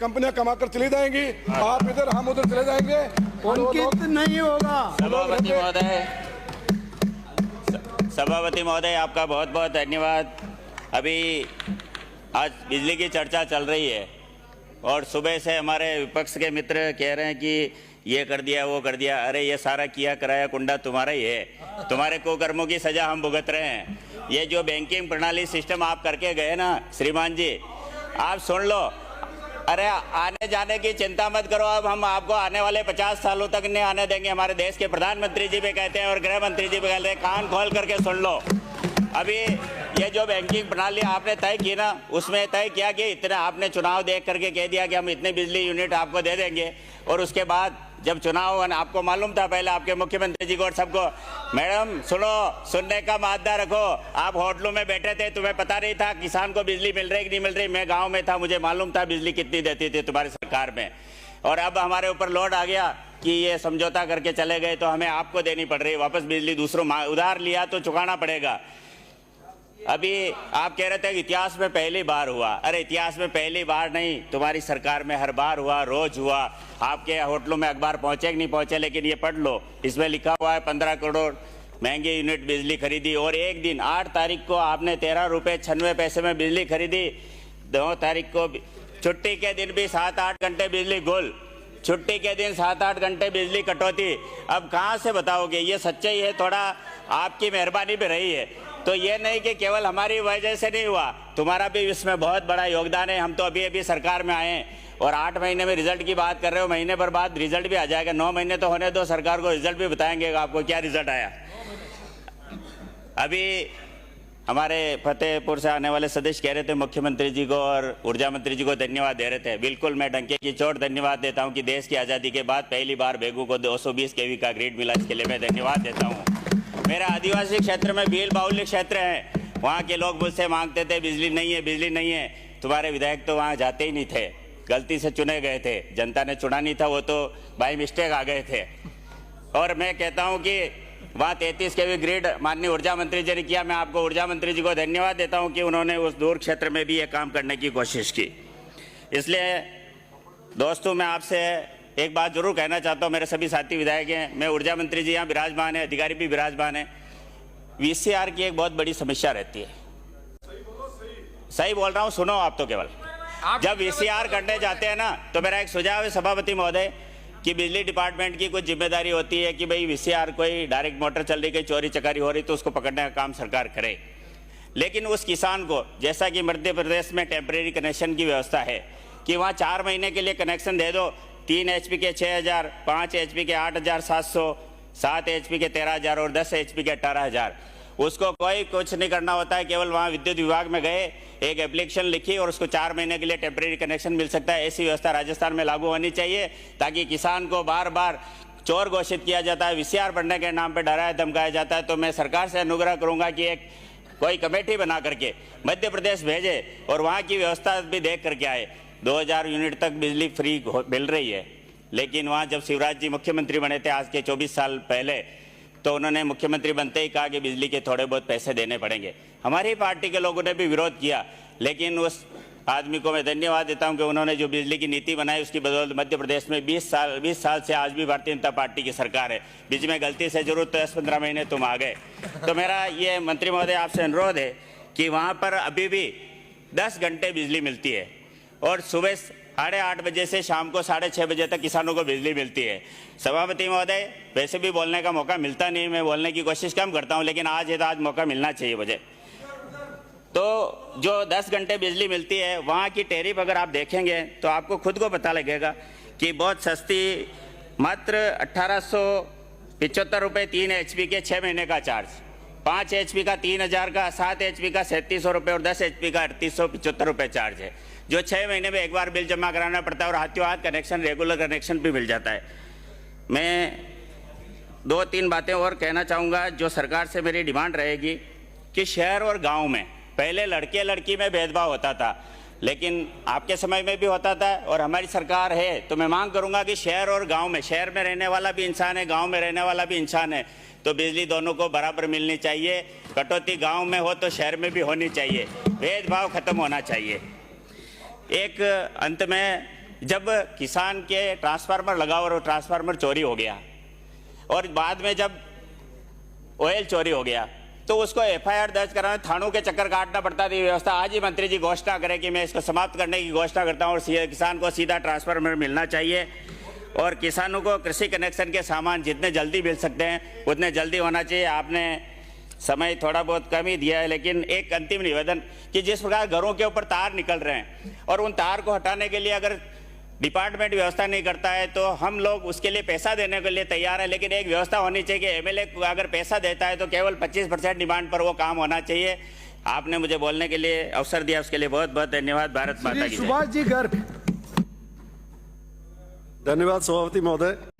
कंपनियां कमाकर चली जाएंगी, आप इधर हम उधर चले जाएंगे और अंकित नहीं होगा। सभापति महोदय आपका बहुत बहुत धन्यवाद। अभी आज बिजली की चर्चा चल रही है और सुबह से हमारे विपक्ष के मित्र कह रहे हैं कि ये कर दिया वो कर दिया। अरे ये सारा किया कराया कुंडा तुम्हारा ही है, तुम्हारे कुकर्मों की सजा हम भुगत रहे हैं। ये जो बैंकिंग प्रणाली सिस्टम आप करके गए ना श्रीमान जी, आप सुन लो। अरे आने जाने की चिंता मत करो, अब हम आपको आने वाले 50 सालों तक नहीं आने देंगे। हमारे देश के प्रधानमंत्री जी भी कहते हैं और गृह मंत्री जी भी कहते हैं, कान खोल करके सुन लो। अभी ये जो बैंकिंग प्रणाली आपने तय की ना, उसमें तय किया कि इतना आपने चुनाव देख करके कह दिया कि हम इतने बिजली यूनिट आपको दे देंगे, और उसके बाद जब चुनाव आपको मालूम था पहले आपके मुख्यमंत्री जी को और सबको, मैडम सुनो, सुनने का मादा रखो। आप होटलों में बैठे थे, तुम्हें पता नहीं था किसान को बिजली मिल रही कि नहीं मिल रही। मैं गांव में था, मुझे मालूम था बिजली कितनी देती थी तुम्हारी सरकार में। और अब हमारे ऊपर लोड आ गया कि ये समझौता करके चले गए तो हमें आपको देनी पड़ रही है वापस बिजली। दूसरों उधार लिया तो चुकाना पड़ेगा। अभी आप कह रहे थे कि इतिहास में पहली बार हुआ। अरे इतिहास में पहली बार नहीं, तुम्हारी सरकार में हर बार हुआ, रोज हुआ। आपके होटलों में अखबार पहुंचे कि नहीं पहुंचे, लेकिन ये पढ़ लो, इसमें लिखा हुआ है 15 करोड़ महंगी यूनिट बिजली खरीदी। और एक दिन 8 तारीख को आपने 13 रुपये 96 पैसे में बिजली खरीदी। 2 तारीख को छुट्टी के दिन भी 7-8 घंटे बिजली गुल, छुट्टी के दिन 7-8 घंटे बिजली कटौती। अब कहाँ से बताओगे? ये सच्चाई है, थोड़ा आपकी मेहरबानी भी रही है। तो ये नहीं कि केवल हमारी वजह से नहीं हुआ, तुम्हारा भी इसमें बहुत बड़ा योगदान है। हम तो अभी अभी सरकार में आए और 8 महीने में रिजल्ट की बात कर रहे हो, महीने भर बाद रिजल्ट भी आ जाएगा। 9 महीने तो होने दो, सरकार को रिजल्ट भी बताएंगे आपको क्या रिजल्ट आया। अभी हमारे फतेहपुर से आने वाले सदस्य कह रहे थे मुख्यमंत्री जी को और ऊर्जा मंत्री जी को धन्यवाद दे रहे थे। बिल्कुल मैं डंके की चोट धन्यवाद देता हूं कि देश की आज़ादी के बाद पहली बार बेगू को 220 kV का ग्रिड मिला, इसके लिए मैं धन्यवाद देता हूं। मेरा आदिवासी क्षेत्र में भील बाहुल्य क्षेत्र है, वहाँ के लोग मुझसे मांगते थे बिजली नहीं है, बिजली नहीं है। तुम्हारे विधायक तो वहाँ जाते ही नहीं थे, गलती से चुने गए थे, जनता ने चुना नहीं था, वो तो बाई मिस्टेक आ गए थे। और मैं कहता हूँ कि वहाँ 33 kV ग्रिड माननीय ऊर्जा मंत्री जी ने किया। मैं आपको ऊर्जा मंत्री जी को धन्यवाद देता हूँ कि उन्होंने उस दूर क्षेत्र में भी ये काम करने की कोशिश की। इसलिए दोस्तों मैं आपसे एक बात जरूर कहना चाहता हूँ, मेरे सभी साथी विधायक हैं, मैं ऊर्जा मंत्री जी यहाँ विराजमान है, अधिकारी भी विराजमान है। VCR की एक बहुत बड़ी समस्या रहती है। सही बोल रहा हूँ, सुनो आप तो केवल। जब VCR करने जाते हैं ना, तो मेरा एक सुझाव है सभापति महोदय कि बिजली डिपार्टमेंट की कुछ जिम्मेदारी होती है कि भाई VCR कोई डायरेक्ट मोटर चल रही, कोई चोरी चकारी हो रही तो उसको पकड़ने का काम सरकार करे। लेकिन उस किसान को, जैसा कि मध्य प्रदेश में टेम्परेरी कनेक्शन की व्यवस्था है कि वहाँ 4 महीने के लिए कनेक्शन दे दो, 3 HP के 6000, 5 HP के 8700, 7 HP के 13000 और 10 HP के 18000। उसको कोई कुछ नहीं करना होता है, केवल वहाँ विद्युत विभाग में गए, एक एप्लीकेशन लिखी और उसको 4 महीने के लिए टेम्परेरी कनेक्शन मिल सकता है। ऐसी व्यवस्था राजस्थान में लागू होनी चाहिए, ताकि किसान को बार बार चोर घोषित किया जाता है, VCR बढ़ने के नाम पर डराया धमकाया जाता है। तो मैं सरकार से अनुग्रह करूँगा कि एक कोई कमेटी बना करके मध्य प्रदेश भेजे और वहाँ की व्यवस्था भी देख करके आए। 2000 यूनिट तक बिजली फ्री मिल रही है, लेकिन वहाँ जब शिवराज जी मुख्यमंत्री बने थे आज के 24 साल पहले, तो उन्होंने मुख्यमंत्री बनते ही कहा कि बिजली के थोड़े बहुत पैसे देने पड़ेंगे। हमारी पार्टी के लोगों ने भी विरोध किया, लेकिन उस आदमी को मैं धन्यवाद देता हूं कि उन्होंने जो बिजली की नीति बनाई उसकी बदौलत मध्य प्रदेश में 20 साल से आज भी भारतीय जनता पार्टी की सरकार है। बीच में गलती से जरूर 10-15 महीने तुम आ गए। तो मेरा ये मंत्री महोदय आपसे अनुरोध है कि वहाँ पर अभी भी 10 घंटे बिजली मिलती है और सुबह 8:30 बजे से शाम को 6:30 बजे तक किसानों को बिजली मिलती है। सभापति महोदय, वैसे भी बोलने का मौका मिलता नहीं, मैं बोलने की कोशिश कम करता हूं, लेकिन आज है तो आज मौका मिलना चाहिए मुझे। तो जो 10 घंटे बिजली मिलती है, वहाँ की टैरिफ अगर आप देखेंगे तो आपको खुद को पता लगेगा कि बहुत सस्ती, मात्र 1875 रुपये 3 HP के 6 महीने का चार्ज, 5 HP का 3000 का, 7 HP का 3700 रुपये और 10 HP का 3875 रुपये चार्ज है, जो 6 महीने में एक बार बिल जमा कराना पड़ता है और हाथों हाथ कनेक्शन, रेगुलर कनेक्शन भी मिल जाता है। मैं 2-3 बातें और कहना चाहूँगा जो सरकार से मेरी डिमांड रहेगी कि शहर और गांव में पहले लड़के लड़की में भेदभाव होता था, लेकिन आपके समय में भी होता था और हमारी सरकार है तो मैं मांग करूँगा कि शहर और गाँव में, शहर में रहने वाला भी इंसान है, गाँव में रहने वाला भी इंसान है, तो बिजली दोनों को बराबर मिलनी चाहिए। कटौती गाँव में हो तो शहर में भी होनी चाहिए, भेदभाव खत्म होना चाहिए। एक अंत में जब किसान के ट्रांसफार्मर लगा और वो ट्रांसफार्मर चोरी हो गया और बाद में जब ऑयल चोरी हो गया तो उसको एफआईआर दर्ज कराने थानों के चक्कर काटना पड़ता थी व्यवस्था। आज ही मंत्री जी घोषणा करें कि मैं इसको समाप्त करने की घोषणा करता हूँ और किसान को सीधा ट्रांसफार्मर मिलना चाहिए और किसानों को कृषि कनेक्शन के सामान जितने जल्दी मिल सकते हैं उतने जल्दी होना चाहिए। आपने समय थोड़ा बहुत कम ही दिया है, लेकिन एक अंतिम निवेदन कि जिस प्रकार घरों के ऊपर तार निकल रहे हैं और उन तार को हटाने के लिए अगर डिपार्टमेंट व्यवस्था नहीं करता है तो हम लोग उसके लिए पैसा देने के लिए तैयार है, लेकिन एक व्यवस्था होनी चाहिए कि एमएलए अगर पैसा देता है तो केवल 25% डिमांड पर वो काम होना चाहिए। आपने मुझे बोलने के लिए अवसर दिया, उसके लिए बहुत बहुत धन्यवाद। भारत माता की जय। सुभाष जी गर्ग। धन्यवाद सभापति महोदय।